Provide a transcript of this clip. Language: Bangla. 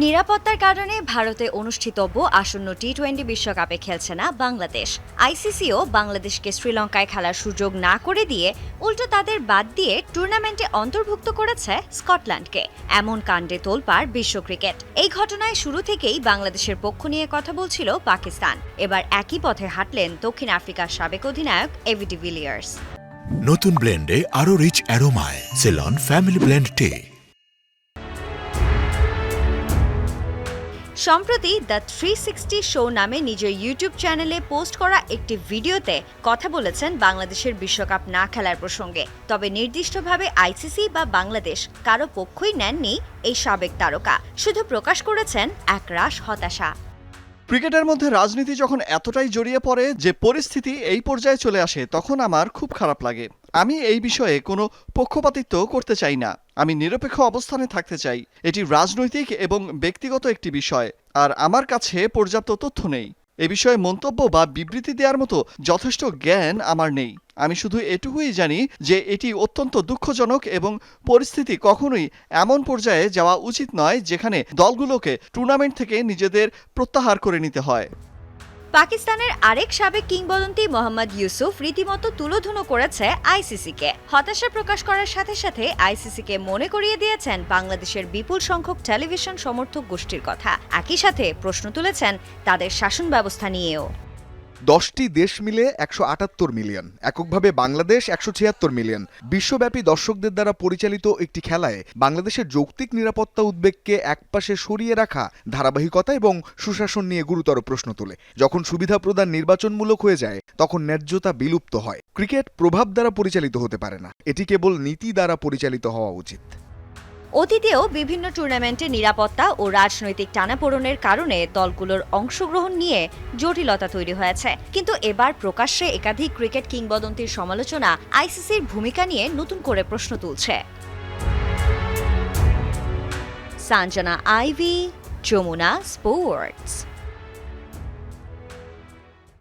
নিরাপত্তার কারণে ভারতে অনুষ্ঠিতব্য আসন্ন টি-20 বিশ্বকাপে খেলছে না বাংলাদেশ। আইসিসিও বাংলাদেশকে শ্রীলঙ্কায় খেলার সুযোগ না করে দিয়ে উল্টো তাদের বাদ দিয়ে টুর্নামেন্টে অন্তর্ভুক্ত করেছে স্কটল্যান্ডকে। এমন কাণ্ডে তোলপাড় বিশ্ব ক্রিকেট। এই ঘটনায় শুরু থেকেই বাংলাদেশের পক্ষ নিয়ে কথা বলছিল পাকিস্তান। এবার একই পথে হাঁটলেন দক্ষিণ আফ্রিকার সাবেক অধিনায়ক এবি ডিভিলিয়ার্স। নতুন ব্লেন্ডে আরো রিচ অ্যারোমায় সেলন ফ্যামিলি ব্লেন্ড টে। সম্প্রতি দ্য 360 শো নামে নিজের ইউটিউব চ্যানেলে পোস্ট করা একটি ভিডিওতে কথা বলেছেন বাংলাদেশের বিশ্বকাপ না খেলার প্রসঙ্গে। তবে নির্দিষ্টভাবে আইসিসি বা বাংলাদেশ কারো পক্ষই নেননি এই সাবেক তারকা, শুধু প্রকাশ করেছেন একরাশ হতাশা। ক্রিকেটের মধ্যে রাজনীতি যখন এতটাই জড়িয়ে পড়ে যে পরিস্থিতি এই পর্যায়ে চলে আসে, তখন আমার খুব খারাপ লাগে। আমি এই বিষয়ে কোনো পক্ষপাতিত্ব করতে চাই না। আমি নিরপেক্ষ অবস্থানে থাকতে চাই। এটি রাজনৈতিক এবং ব্যক্তিগত একটি বিষয়, আর আমার কাছে পর্যাপ্ত তথ্য নেই। এ বিষয়ে মন্তব্য বা বিবৃতি দেওয়ার মতো যথেষ্ট জ্ঞান আমার নেই। আমি শুধু এটুকুই জানি যে এটি অত্যন্ত দুঃখজনক এবং পরিস্থিতি কখনোই এমন পর্যায়ে যাওয়া উচিত নয় যেখানে দলগুলোকে টুর্নামেন্ট থেকে নিজেদের প্রত্যাহার করে নিতে হয়। পাকিস্তানের আরেক সাবেক কিংবদন্তি মোহাম্মদ ইউসুফ রীতিমতো তুলোধুনো করেছে আইসিসিকে। হতাশা প্রকাশ করার সাথে সাথে আইসিসিকে মনে করিয়ে দিয়েছেন বাংলাদেশের বিপুল সংখ্যক টেলিভিশন সমর্থক গোষ্ঠীর কথা। একই সাথে প্রশ্ন তুলেছেন তাদের শাসন ব্যবস্থা নিয়েও। 10টি দেশ মিলে 178 মিলিয়ন, এককভাবে বাংলাদেশ 176 মিলিয়ন। বিশ্বব্যাপী দর্শকদের দ্বারা পরিচালিত একটি খেলায় বাংলাদেশের যৌক্তিক নিরাপত্তা উদ্বেগকে একপাশে সরিয়ে রাখা ধারাবাহিকতা এবং সুশাসন নিয়ে গুরুতর প্রশ্ন তোলে। যখন সুবিধা প্রদান নির্বাচনমূলক হয়ে যায়, তখন ন্যায্যতা বিলুপ্ত হয়। ক্রিকেট প্রভাব দ্বারা পরিচালিত হতে পারে না, এটি কেবল নীতি দ্বারা পরিচালিত হওয়া উচিত। অতীতেও বিভিন্ন টুর্নামেন্টে নিরাপত্তা ও রাজনৈতিক টানাপোড়েনের কারণে দলগুলোর অংশগ্রহণ নিয়ে জটিলতা তৈরি হয়েছে, কিন্তু এবার প্রকাশ্যে একাধিক ক্রিকেট কিংবদন্তির সমালোচনা আইসিসির ভূমিকা নিয়ে নতুন করে প্রশ্ন তুলছে। সাঞ্জনা আইভি, যমুনা স্পোর্টস।